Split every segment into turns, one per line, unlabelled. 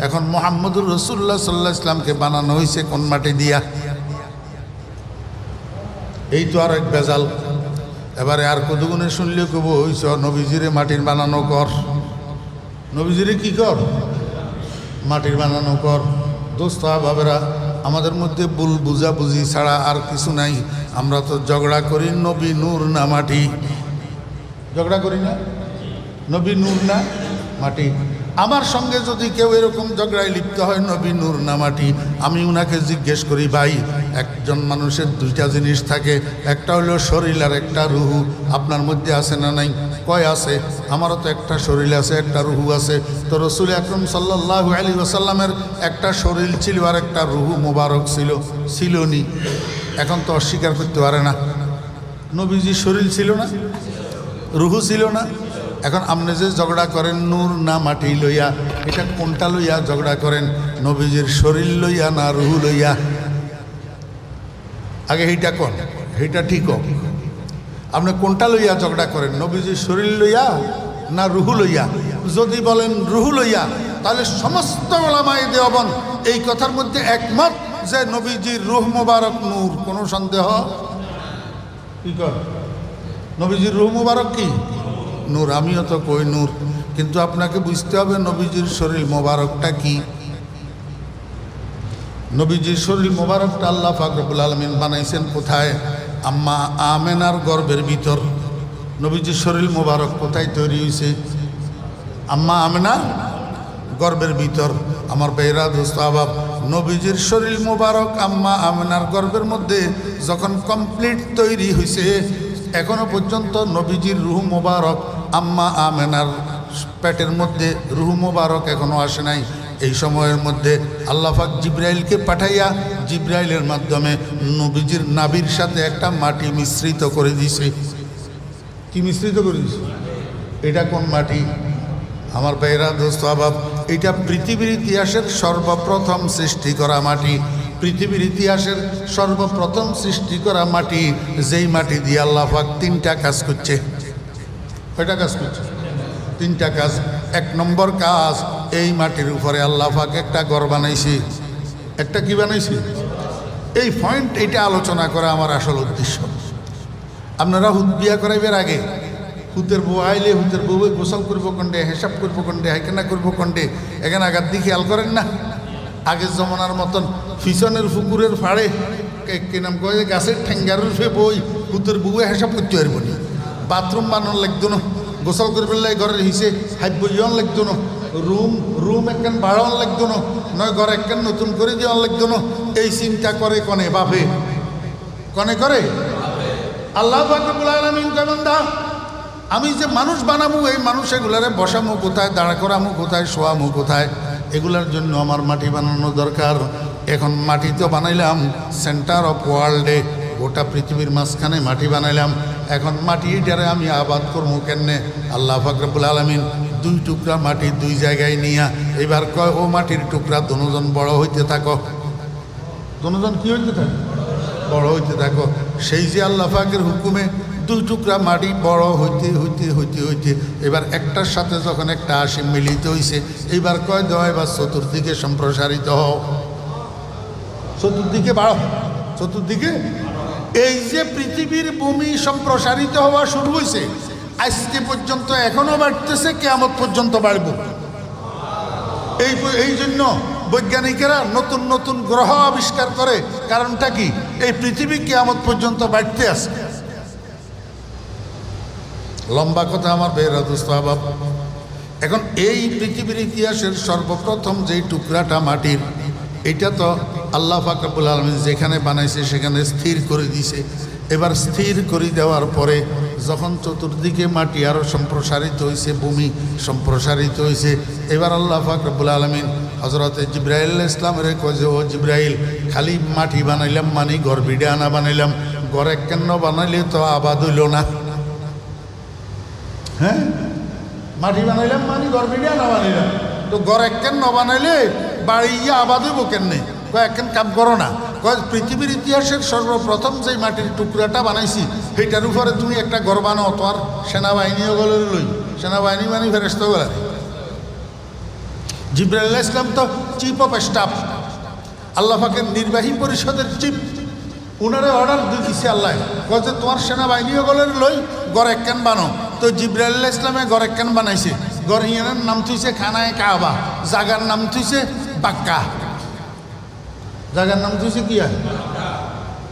এখন মুহাম্মদুর রাসূলুল্লাহ সাল্লাল্লাহু আলাইহি ওয়াসাল্লামকে বানানো হয়েছে কোন মাটি দিয়া? এই তো আর এক বেজাল। এবারে আর কতগুণে শুনলে কব হইছ নবীজিরে মাটির বানানো কর, নবীজিরে কি কর? মাটির বানানো কর। দোস্ত বাবেরা, আমাদের মধ্যে ভুল বুঝাবুঝি ছাড়া আর কিছু নাই। আমরা তো ঝগড়া করি নবী নূর না মাটি, ঝগড়া করি না? নবী নূর না মাটি। আমার সঙ্গে যদি কেউ এরকম ঝগড়ায় লিপ্ত হয় নবী নূর না মাটি, আমি উনাকে জিজ্ঞেস করি, ভাই একজন মানুষের দুইটা জিনিস থাকে, একটা হলো শরীর আর একটা রুহু, আপনার মধ্যে আছে না নাই? কয় আছে। আমারও তো একটা শরীর আছে একটা রুহু আছে। তো রসুল আকরম সাল্লাল্লাহু আলাইহি ওয়াসাল্লামের একটা শরীর ছিল আর একটা রুহু মোবারক ছিল নি? এখন তো অস্বীকার করতে পারে না। নবীজির শরীর ছিল না, রুহু ছিল না। এখন আপনি যে ঝগড়া করেন নূর না মাটি লইয়া, এটা কোনটা লইয়া ঝগড়া করেন? নবীজির শরীর লইয়া না রুহু লইয়া? আগে এইটা কোন, এইটা ঠিক হোক। আপনি কোনটা লইয়া ঝগড়া করেন? নবীজির শরীর লইয়া না রুহু লইয়া? যদি বলেন রুহু লইয়া, তাহলে সমস্ত উলামায়ে দেওবন্দ এই কথার মধ্যে একমত যে নবীজির রুহ মোবারক নূর, কোনো সন্দেহ কি কর? নবীজির রুহ মোবারক কি নূর। আমিও তো কই নূর, কিন্তু আপনাকে বুঝতে হবে নবীজির শরীর মোবারকটা কি। নবীজির শরীর মোবারকটা আল্লাহ পাক রব্বুল আলামিন বানাইছেন কোথায়? আম্মা আমেনার গর্ভের ভিতর। নবীজির শরীর মোবারক কোথায় তৈরি হয়েছে? আম্মা আমেনার গর্ভের ভিতর। আমার বেহরা দোস্ত আবাব, নবীজির শরীর মোবারক আম্মা আমেনার গর্ভের মধ্যে যখন কমপ্লিট তৈরি হয়েছে, এখনো পর্যন্ত নবীজির রুহ মোবারক আম্মা আমেনার পেটের মধ্যে রুহ মোবারক এখনো আসে নাই। এই সময়ের মধ্যে আল্লাহ পাক জিব্রাইলকে পাঠাইয়া জিব্রাইলের মাধ্যমে নবীজির নাভির সাথে একটা মাটি মিশ্রিত করে দিছে। কি মিশ্রিত করে দিছে? এটা কোন মাটি? আমার ভাইরা দোস্ত আবাব, এটা পৃথিবীর ইতিহাসের সর্বপ্রথম সৃষ্টি করা মাটি। পৃথিবীর ইতিহাসের সর্বপ্রথম সৃষ্টি করা মাটি, যেই মাটি দিয়ে আল্লাহ পাক তিনটা কাজ করছে। কয়টা কাজ করছে? তিনটা কাজ। এক নম্বর কাজ, এই মাটির উপরে আল্লাহ পাক একটা ঘর বানাইছে। একটা কি বানাইছে? এই পয়েন্ট, এটা আলোচনা করা আমার আসল উদ্দেশ্য। আপনারা হুদ বিয়া করাইবার আগে হুতের বউ আইলে হুতের বউ গোসল করবো কন্ডে, হিসাব করবো কন্ডে, হাইকানা করবো কন্ডে, এখানে আগার দিকে খেয়াল করেন না? আগের জমানার মতন পিছনের পুকুরের ফাড়ে কি নাম কয়ে গাছের ঠেঙ্গার রূপে বই হুতের বউ হিসাব করতে পারবো না। বাথরুম বানানো লাগতো না, গোসল করবে ঘরের হিসে হাইপ বইন লাগতো না, রুম একখান বাড়ান লাগতো না, নয় ঘর একখান নতুন করে দেওয়ান লাগতো না। এই চিন্তা করে কনে বাপে, কনে করে আল্লাহ পাক রব্বুল আলামিন কেমন দা, আমি যে মানুষ বানাবো, এই মানুষ এগুলারে বসামো কোথায়, দাঁড়া করামো কোথায়, শোয়ামো কোথায়, এগুলার জন্য আমার মাটি বানানো দরকার। এখন মাটি তো বানাইলাম সেন্টার অফ ওয়ার্ল্ডে, গোটা পৃথিবীর মাঝখানে মাটি বানাইলাম। এখন মাটি এটারে আমি আবাদ করবো কেনে? আল্লাহ পাক রব্বুল আলামিন দুই টুকরা মাটি দুই জায়গায় নিয়া এবার কয়, ও মাটির টুকরা দুজন বড় হইতে থাকো। দুজন কি হইতে থাকো? বড় হইতে থাকো। সেই যে আল্লাহ পাকের হুকুমে দুই টুকরা মাটি বড় হইতে হইতে হইতে হইতে এবার একটার সাথে যখন একটা আসি মিলিত হইছে, এইবার কয় দেওয়া এবার চতুর্দিকে সম্প্রসারিত হও, চতুর্দিকে বাড়ো, চতুর্দিকে। এই যে পৃথিবীর ভূমি সম্প্রসারিত হওয়া শুরু হয়েছে আজকে পর্যন্ত, এখনো বাড়তেছে, কিয়ামত পর্যন্ত বাড়ব। এই জন্য বৈজ্ঞানিকেরা নতুন নতুন গ্রহ আবিষ্কার করে। কারণটা কি? এই পৃথিবী কিয়ামত পর্যন্ত বাড়তে আছে। লম্বা কথা আমার বেহরা দোস্ত আহবাব। এখন এই পৃথিবীর ইতিহাসের সর্বপ্রথম যেই টুকরাটা মাটির, এটা তো আল্লাহ পাক রব্বুল আলামিন যেখানে বানাইছে সেখানে স্থির করে দিয়েছে। এবার স্থির করে দেওয়ার পরে যখন চতুর্দিকে মাটি আরও সম্প্রসারিত হয়েছে, ভূমি সম্প্রসারিত হয়েছে, এবার আল্লাহ পাক রব্বুল আলামিন হযরতে জিবরাইল আলাইহিস সালামের কয় যে, ও জিবরাইল, খালি মাটি বানাইলাম মানে ঘর ভিড়ে আনা বানাইলাম, ঘর একখান বানাইলে তো আবাদ হইল না। হ্যাঁ, মাটি বানাইলাম মানে ঘর ভিড়ে আনা বানাইলাম, তো ঘর একখান বানাইলে বাড়িয়ে আবাদ হইব কেনে? একখান কাম করো না। পৃথিবীর ইতিহাসের সর্বপ্রথম যে মাটির টুকরাটা বানাইছি সেইটার উপরে তুমি একটা ঘর বানাও, তো আর সেনাবাহিনীও গলে লই, সেনাবাহিনী মানে ফেরেশতা গলা। জিবরাইল আলাইহিস সালাম তো চিফ অফ স্টাফ, আল্লাহ পাকের নির্বাহী পরিষদের চিফ। উনারে অর্ডার দিয়েছে আল্লাহ, যে তোমার সেনাবাহিনীও গলের লই গড় একখান বানো। তো জিবরাইল আলাইহিস সালামে গড় একখান বানাইছে। গড় ইয়ানের নাম থুইছে খানায় কাবা, জাগার নাম থুইছে বাক্কা। জাগার নাম থুইছে কি?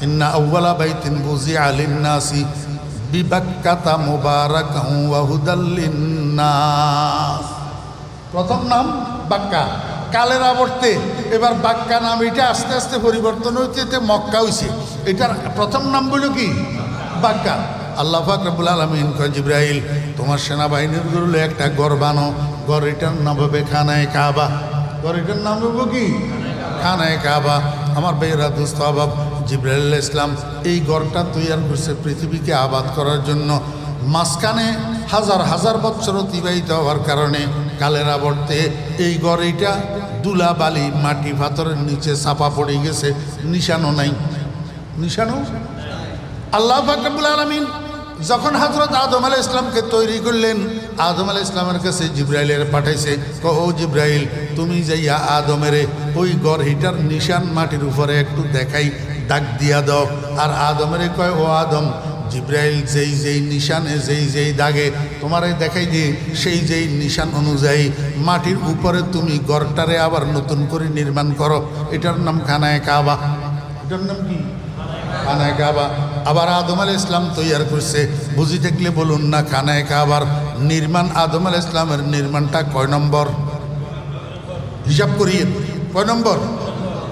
ইন্না আউওয়ালা বাইতিন বুজিআ লিন-নাসি বিবাক্কাতা মুবারাকান ওয়া হুদাল লিন-নাস। প্রথম নাম বাক্কা। কালের আবর্তে এবার বাক্কা নাম এটা আস্তে আস্তে পরিবর্তন হইতে মক্কা হইছে। এটার প্রথম নাম বলল কি? বাক্কা। আল্লাহ পাক রব্বুল আলামিন কয় জিবরাইল তোমার সেনাবাহিনীর গুলো একটা গড় বানো, গড় এটার নাম হবে খানায় কাবা। গড় এটার নাম হবে কি? খানায় কাবা। আমার বেরা দোস্ত আবাব, জিবরাইল আলাইহিস সালাম এই গড়টা তৈরি করছে পৃথিবীকে আবাদ করার জন্য। মাঝখানে হাজার হাজার বছর অতিবাহিত হওয়ার কারণে কালের আবর্তে এই গড় এটা দুলা বালি মাটি পাথরের নিচে চাপা পড়ে গেছে, নিশানো নাই। নিশানো আল্লাহ পাক রব্বুল আলামিন যখন হযরত আদম আলাইহিস সালামকে তৈরি করলেন, আদম আলাইহিস সালামের কাছে জিবরাইলের পাঠাইছে, ও জিবরাইল তুমি যাইয়া আদমের ওই গড় হিটার নিশান মাটির উপরে একটু দেখাই, দাগ দিয়া দাও। আর আদমের কয়, ও আদম জিবরাইল যেই যেই নিশানে যেই যেই দাগে তোমারে দেখাই দিয়ে সেই যেই নিশান অনুযায়ী মাটির উপরে তুমি গড়টারে আবার নতুন করে নির্মাণ করো। এটার নাম খানায় কাবা। এটার নাম কি? খানায় কাবা। আবার আদম আলাইহিস সালাম তৈরি করছে। বুঝি থাকলে বলুন না, খানায় কাবার নির্মাণ আদম আলাইহিস সালামের নির্মাণটা কয় নম্বর? হিসাব করিয়ে কয় নম্বর?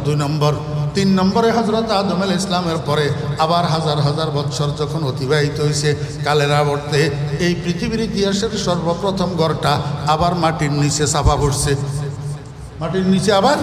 2 নম্বর। 3 নম্বরে হযরত আদম আলাইহিস সালামের পরে আবার হাজার হাজার বছর যখন অতিবাহিত হয়েছে কালের আবর্তে এই পৃথিবীর ইতিহাসের সর্বপ্রথম গড়টা আবার মাটির নিচে চাপা পড়ছে। মাটির নিচে আবার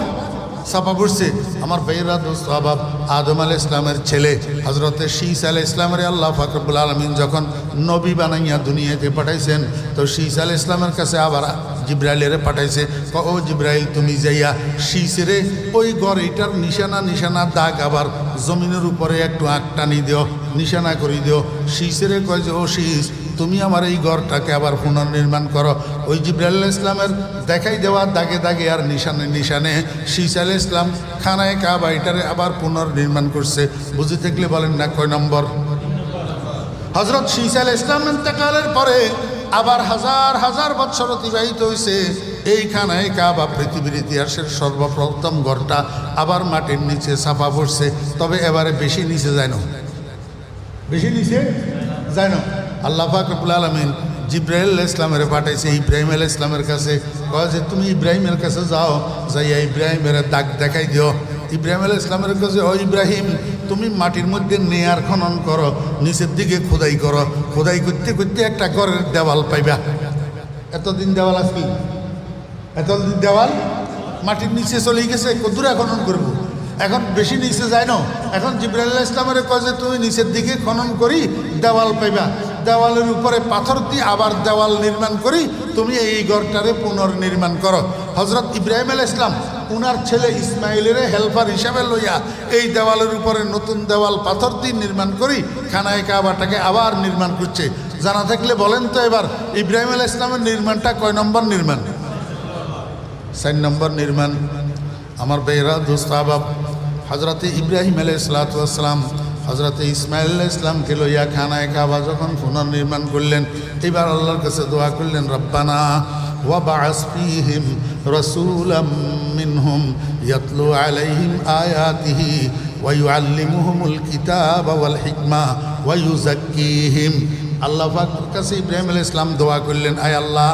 চাপা পড়ছে। আমার ভাইয়েরা দোস্ত আবাব, আদম আলাইহিস সালামের ছেলে হযরতে শীস আলাইহিস সালামের আল্লাহ পাক রব্বুল আলামিন যখন নবী বানাইয়া দুনিয়াতে পাঠাইছেন, তো শীস আলাইহিস সালামের কাছে আবার জিবরাইলের পাঠাইছে, ও জিবরাইল তুমি যাইয়া শীসেরে ওই গড় এটার নিশানা নিশানা দাগ আবার জমিনের উপরে একটু আঁক টানি দিও, নিশানা করে দিও। শীসেরে কয় যে, ও শীস তুমি আমার এই গড়টাকে আবার পুনর্নির্মাণ করো। ওই জিবরাইল আলাইহিস সালামের দেখাই দেওয়া দাগে দাগে আর নিশানে নিশানে শীস আলাইহিস সালাম খানায় কাবা এটারে আবার পুনর্নির্মাণ করছে। বুঝে থাকলে বলেন না কয় নম্বর? হযরত শীস আলাইহিস সালাম ইন্তেকালের পরে আবার হাজার হাজার বছর অতিবাহিত হয়েছে। এই খানায় কাবা পৃথিবীর ইতিহাসের সর্বপ্রথম গড়টা আবার মাটির নিচে চাপা পড়ছে। তবে এবারে বেশি নিচে যায় না, বেশি নিচে যায় না। আল্লাহ পাক রব্বুল আলামিন জিবরাইল আলাইহিস সালামের পাঠাইছে ইব্রাহিম আলাইহিস সালামের কাছে, কয় যে তুমি ইব্রাহিমের কাছে যাও, যাইয়া ইব্রাহিমের দাগ দেখাই দিও। ইব্রাহিম আলাইহিস সালামের কাছে, ও ইব্রাহিম তুমি মাটির মধ্যে নেয়ার খনন করো, নিচের দিকে খোদাই করো, খোদাই করতে করতে একটা ঘরের দেওয়াল পাইবা। এতদিন দেওয়াল আসবি, এতদিন দেওয়াল মাটির নিচে চলে গেছে, কদ্দুরা খনন করবো। এখন বেশি নিচে যায় না। এখন জিবরাইল আলাইহিস সালামের কয় যে তুমি নিচের দিকে খনন করি দেওয়াল পাইবা, দেওয়ালের উপরে পাথর দিয়ে আবার দেওয়াল নির্মাণ করি তুমি এই ঘরটারে পুনর্নির্মাণ করো। হযরত ইব্রাহিম আলাইহিস সালাম উনার ছেলে ইসমাইলের হেল্পার হিসাবে লইয়া এই দেওয়ালের উপরে নতুন দেওয়াল পাথর দিয়ে নির্মাণ করি খানায় কাবাটাকে আবার নির্মাণ করছে। জানা থাকলে বলেন তো এবার ইব্রাহিম আলাইহিস সালামের নির্মাণটা কয় নম্বর নির্মাণ? 4 নম্বর নির্মাণ। আমার বেহরা দোস্ত আবাব, হযরতে ইব্রাহিম আলাইহিস সালাম হযরতে ইসমাইল আলাইহিস সালামকে লইয়া খানায় কাবা যখন পুনর্নির্মাণ করলেন, এবার আল্লাহর কাছে দোয়া করলেন, রব্বানা ওয়াবআস ফীহিম রাসূলাম মিনহুম ইয়াতলু আলাইহিম আয়াতিহি ওয়া ইউআল্লিমুহুমুল কিতাবা ওয়াল হিকমা ওয়া ইউযাক্কিহিম। আল্লাহ পাকের কাছে ইব্রাহিম আলাইহিস সালাম দোয়া করলেন, আয় আল্লাহ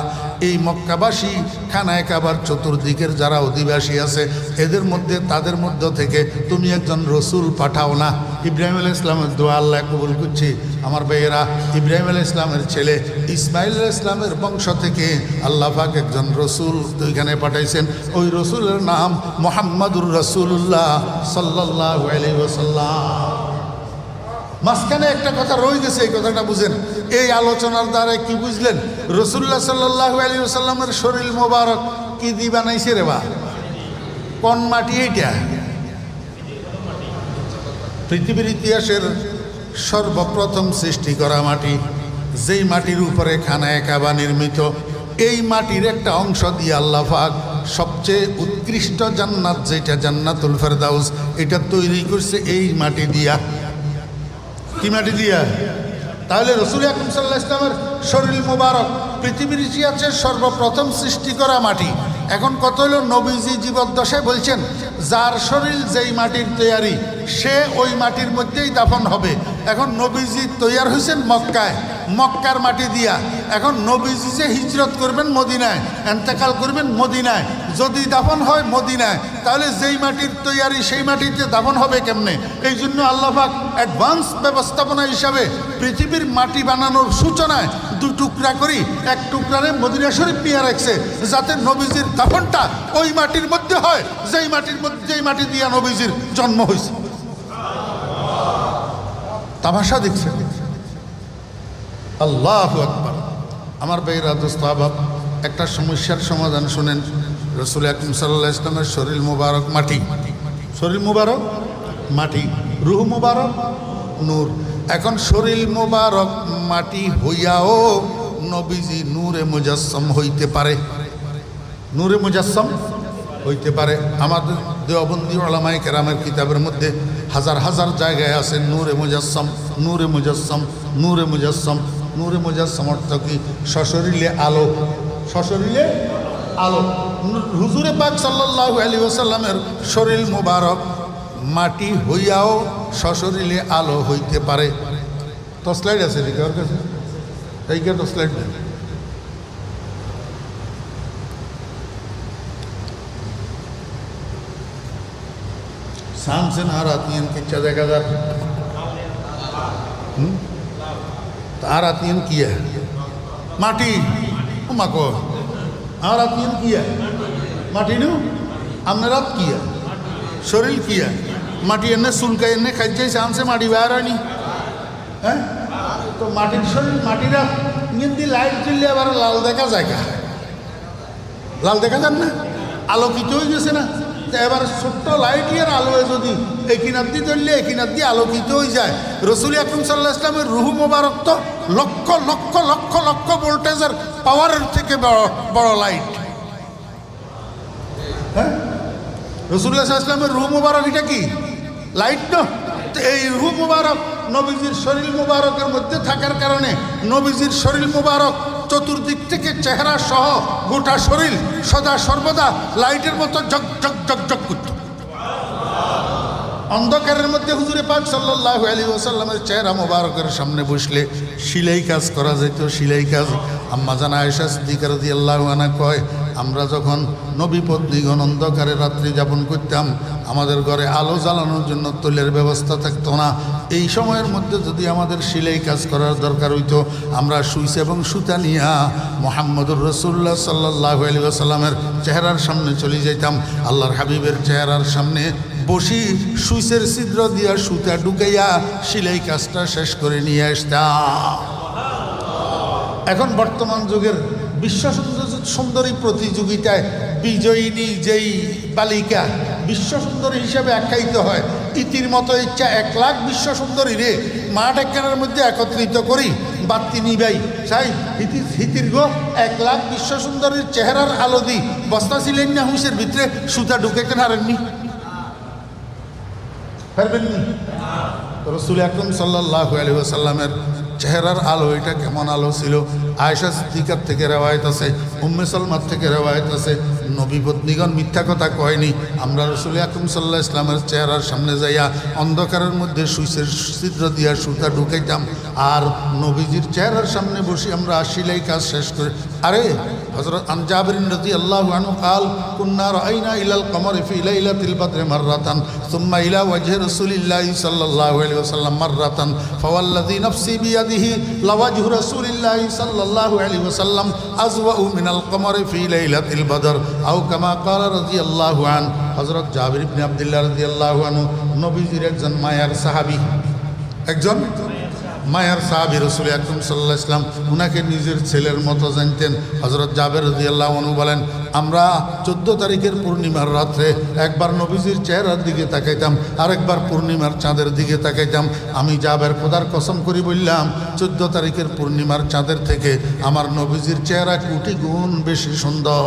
এই মক্কাবাসী খানায় কাবার চতুর্দিকের যারা অধিবাসী আছে এদের মধ্যে তাদের মধ্য থেকে তুমি একজন রসুল পাঠাও না। ইব্রাহিম আলাইহিস সালামের দোয়া আল্লাহ কবুল করছে। আমার ভাইয়েরা, ইব্রাহিম আলাইহিস সালামের ছেলে ইসমাইল আলাইহিস সালামের বংশ থেকে আল্লাহ পাক একজন রসুল ওইখানে পাঠাইছেন। ওই রসুলের নাম মুহাম্মাদুর রাসূলুল্লাহ সাল্লাল্লাহু আলাইহি ওয়াসাল্লাম। মাঝখানে একটা কথা রয়ে গেছে, এই কথাটা বুঝেন। এই আলোচনার দ্বারা কি বুঝলেন? রাসূলুল্লাহ সাল্লাল্লাহু আলাইহি ওয়াসাল্লামের শরীর মোবারক কি দিয়ে বানাইছে রে বা? কোন মাটি এইটা? পৃথিবীর ইতিহাসের সর্বপ্রথম সৃষ্টি করা মাটি, যেই মাটির উপরে খানায় কাবা নির্মিত, এই মাটির একটা অংশ দিয়ে আল্লাহ পাক সবচেয়ে উৎকৃষ্ট জান্নাত যেটা জান্নাতুল ফেরদাউস, এটা তৈরি করছে এই মাটি দিয়া। কি মাটি দিয়া? তাহলে রসুল আকরাম সাল্লাল্লাহু আলাইহি ওয়াসাল্লামের শরীর মুবারক পৃথিবীর ইতিহাসে সর্বপ্রথম সৃষ্টি করা মাটি। এখন কত হলো, নবীজি জীবদ্দশায় বলছেন যার শরীর যেই মাটির তৈয়ারি সে ওই মাটির মধ্যেই দাফন হবে। এখন নবীজি তৈয়ার হয়েছেন মক্কায়, মক্কার মাটি দিয়া। এখন নবীজি যে হিজরত করবেন মদিনায়, এন্তেকাল করবেন মদিনায়, যদি দাফন হয় মদিনায়, তাহলে যেই মাটির তৈয়ারি সেই মাটিতে দাফন হবে কেমনে? এই জন্য আল্লাহ পাক অ্যাডভান্স ব্যবস্থাপনা হিসাবে পৃথিবীর মাটি বানানোর সূচনায় 2 টুকরা করি, এক টুকরারে মদিনা শরীফ নিয়ে রাখছে, যাতে নবীজির দাফনটা ওই মাটির মধ্যে হয় যেই মাটি দিয়া নবীজির জন্ম হয়েছে। তামাশা দেখছে। আল্লাহু আকবার। আমার ভাইরা দোস্ত আহবাব, একটা সমস্যার সমাধান শুনেন। রসুল আকরাম সাল্লাল্লাহু আলাইহি ওয়াসাল্লামের শরীর মুবারক মাটি, শরীর মুবারক মাটি, রূহ মুবারক নূর। এখন শরীর মুবারক মাটি হইয়াও নবীজি নূরে মুজাসসাম হইতে পারে, নূরে মুজাসসাম হইতে পারে। আমাদের দেওবন্দি উলামায়ে কেরামের কিতাবের মধ্যে হাজার হাজার জায়গায় আছে নূরে মুজাসসাম, নূরে মুজাসসাম, নূরে মুজাসসাম। নূরে মুজাসসাম অর্থ কি? সশরীরে আলো, সশরীরে আলো। হুজুরে পাক সাল্লাল্লাহু আলাইহি ওয়াসাল্লামের শরীর মুবারক মাটি হইয়াও সশরীরে আলো হইতে পারে। টর্চলাইট আছে নাকি ওর কাছে? এইটা টর্চলাইট নেই। सामने आ रही है कि चलेगा जर आ रही है किया माटी माको आ रही है किया माटी नु हमने रात किया शरीर किया माटी एने सुनका एने खाई सामने माटी बाहर नहीं है तो माटी शरीर माटी रात निंदी लाइट चलले आबार लाल देखा जाएगा, लाल देखा जान ना आलोकित हो गए ना। तो एबार छोट्ट लाइटियर आलोए यदि एकिनार दिए धरले एकिनार दिए आलोकित हो जाए। रसूल আকরাম সাল্লাল্লাহু আলাইহি ওয়াসাল্লামের রূহ মুবারক তো লক্ষ লক্ষ লক্ষ লক্ষ ভোল্টেজের পাওয়ারের থেকে বড় লাইট। হ্যাঁ, রাসূলুল্লাহ সাল্লাল্লাহু আলাইহি ওয়াসাল্লামের রূহ মুবারক এটা কি? লাইট না। তো এই রূহ মুবারক নবীজির শরীর মুবারকের মধ্যে থাকার কারণে নবীজির শরীর মুবারক চতুর্দিক থেকে চেহারা সহ গোটা শরীর সদা সর্বদা লাইটের মতো জগ জগ জগ জগ করত। অন্ধকারের মধ্যে হুজুরে পাক সাল্লাল্লাহু আলাইহি ওয়াসাল্লামের চেহারা মুবারকের সামনে বসলে সিলাই কাজ করা যেত, সিলাই কাজ। আম্মা জান আয়েশা সিদ্দিকা রাদিয়াল্লাহু আনহা কয়, আমরা যখন নবী পত্নীগণ অন্ধকারে রাত্রি যাপন করতাম, আমাদের ঘরে আলো জ্বালানোর জন্য তৈলের ব্যবস্থা থাকতো না। এই সময়ের মধ্যে যদি আমাদের সিলাই কাজ করার দরকার হইতো, আমরা সুইচ এবং সুতা নিয়া মুহাম্মদুর রাসূলুল্লাহ সাল্লাল্লাহু আলাইহি ওয়াসাল্লামের চেহারার সামনে চলে যাইতাম। আল্লাহর হাবিবের চেহারার সামনে বসি সুইচের ছিদ্র দিয়া সুতা ঢুকাইয়া সিলাই কাজটা শেষ করে নিয়ে আসতাম। এখন বর্তমান যুগের বিশ্ব সুন্দরী প্রতিযোগিতায় বিজয়িনী যেই বালিকা বিশ্ব সুন্দরী হিসাবে আখ্যায়িত হয়, ইতির মতো ইচ্ছা 1 লাখ বিশ্ব সুন্দরী রে মাঠ একখানের মধ্যে একত্রিত করি, বাতি নিবাই চাই হিতির গো 1 লাখ বিশ্ব সুন্দরীর চেহারার আলো দি বস্তা ছিলেন না হুঁসের ভিতরে সুতা ঢুকাইতে হারেননি, পারবেননি। রাসূল আকরাম সাল্লাল্লাহু আলাইহি ওয়াসাল্লামের চেহারার আলো এটা কেমন আলো ছিল? আয়েশা সিদ্দিকার থেকে রেওয়ায়েত আছে, উম্মে সালমার থেকে রেওয়ায়েত আছে, নবী পত্নীগণ মিথ্যা কথা কয়নি। আমরা রাসূল আকরাম সাল্লাল্লাহু আলাইহি ওয়াসাল্লামের চেহারার সামনে যাইয়া অন্ধকারের মধ্যে সুইচের ছিদ্র দিয়া সুতা ঢুকাইতাম, আর নবীজির চেহারার সামনে বসে আমরা সিলাই কাজ শেষ করে। আরে হযরত জাবির রাদিয়াল্লাহু আনহু قال كنا راينا الى القمر في ليله البدر مره ثم الى وجه رسول الله صلى الله عليه وسلم مره فوالذي نفسي بيده لوجه رسول الله صلى الله عليه وسلم أزوأ من القمر في ليلة البدر أو كما قال رضي الله عنه। হযরত জাবির ইবনে আব্দুল্লাহ রাদিয়াল্লাহু আনহু নবীজির একজন মায়ার সাহাবী, একজন মায়ার সাহাবী। রাসূল আকরাম সাল্লাল্লাহু আলাইহি ওয়াসাল্লাম উনাকে নিজের ছেলের মতো জানতেন। হযরত জাবির রাদিয়াল্লাহু আনহু বলেন, আমরা 14 তারিখের পূর্ণিমার রাত্রে একবার নবীজির চেহারার দিকে তাকাইতাম, আরেকবার পূর্ণিমার চাঁদের দিকে তাকাইতাম। আমি জাবের খোদার কসম করি বললাম, 14 তারিখের পূর্ণিমার চাঁদের থেকে আমার নবীজির চেহারা কোটি গুণ বেশি সুন্দর।